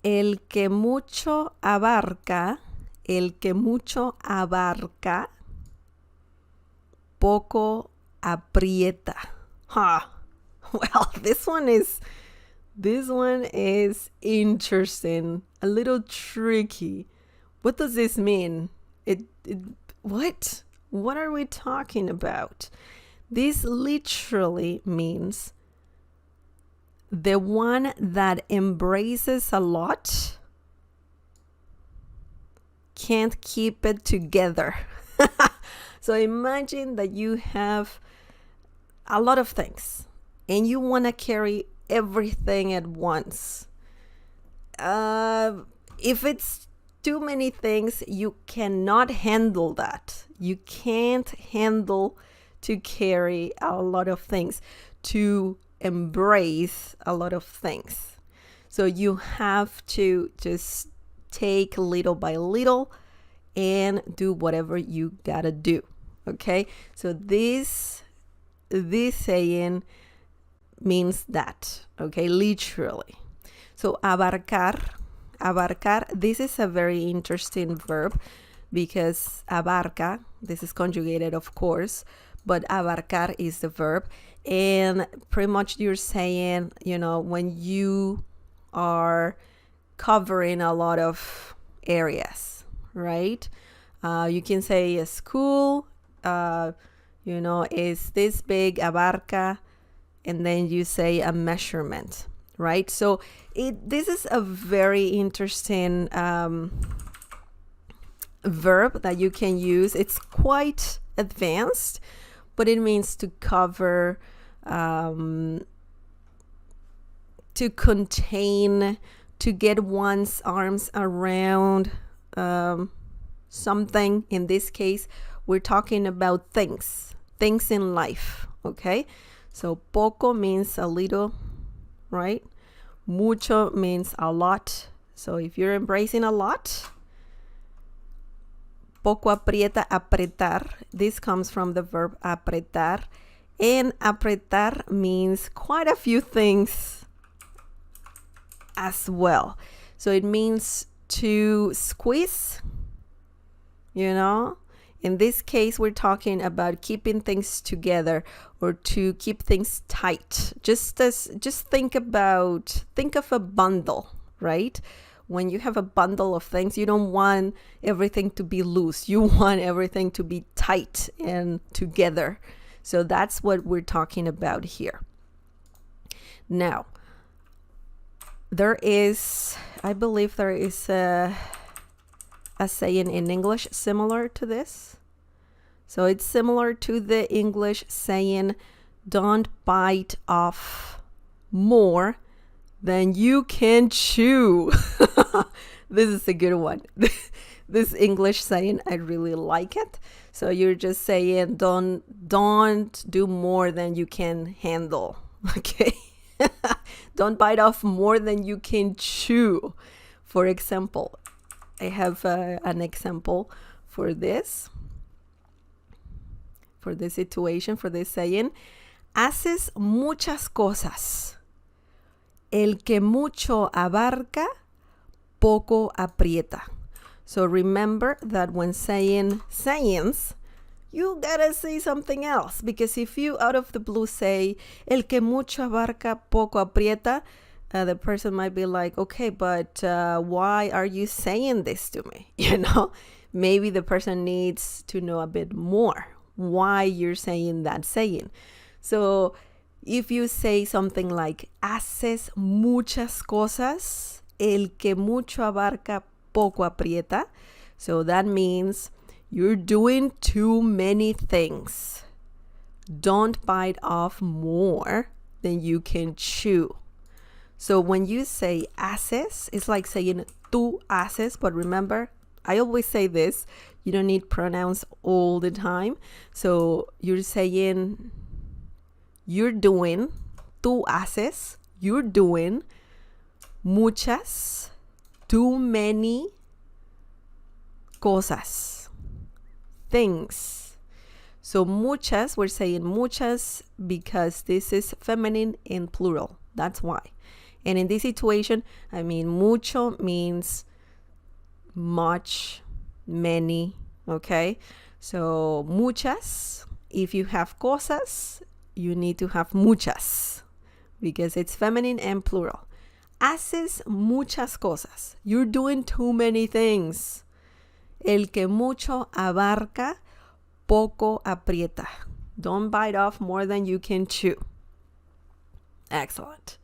El que mucho abarca, poco aprieta. Huh. Well, this one is interesting, a little tricky. What does this mean? What? What are we talking about? This literally means the one that embraces a lot can't keep it together. So imagine that you have a lot of things and you want to carry everything at once. If it's too many things, you cannot handle that. You can't handle to carry a lot of things, to embrace a lot of things. So you have to just take little by little and do whatever you gotta do. Okay, so this saying means that, okay, literally. So abarcar, this is a very interesting verb because abarca, this is conjugated of course, but abarcar is the verb, and pretty much you're saying, you know, when you are covering a lot of areas, right? You can say a school, you know, is this big, abarca, and then you say a measurement, right? So this is a very interesting verb that you can use. It's quite advanced, but it means to cover, to contain, to get one's arms around something. In this case, we're talking about things in life, okay? So poco means a little, right? Mucho means a lot. So if you're embracing a lot, poco aprieta, apretar. This comes from the verb apretar. And apretar means quite a few things as well. So it means to squeeze, you know. In this case, we're talking about keeping things together or to keep things tight. Just think of a bundle, right? When you have a bundle of things, you don't want everything to be loose. You want everything to be tight and together. So that's what we're talking about here. Now, I believe there is a saying in English similar to this. So it's similar to the English saying, don't bite off more than you can chew. This is a good one. This English saying, I really like it. So you're just saying, don't do more than you can handle. Okay. Don't bite off more than you can chew. For example, I have an example for this situation, for this saying. Haces muchas cosas. El que mucho abarca, poco aprieta. So remember that when saying sayings, you gotta say something else, because if you out of the blue say el que mucho abarca, poco aprieta, the person might be like, okay, but why are you saying this to me? You know, maybe the person needs to know a bit more why you're saying that saying. So if you say something like haces muchas cosas, el que mucho abarca, poco aprieta. So that means you're doing too many things. Don't bite off more than you can chew. So when you say haces, it's like saying tú haces, but remember, I always say this, you don't need pronouns all the time. So you're saying, you're doing, tú haces, you're doing muchas, too many cosas, things. So muchas, we're saying muchas because this is feminine in plural. That's why. And in this situation, I mean, mucho means much, many, okay? So muchas, if you have cosas, you need to have muchas because it's feminine and plural. Haces muchas cosas. You're doing too many things. El que mucho abarca, poco aprieta. Don't bite off more than you can chew. Excellent.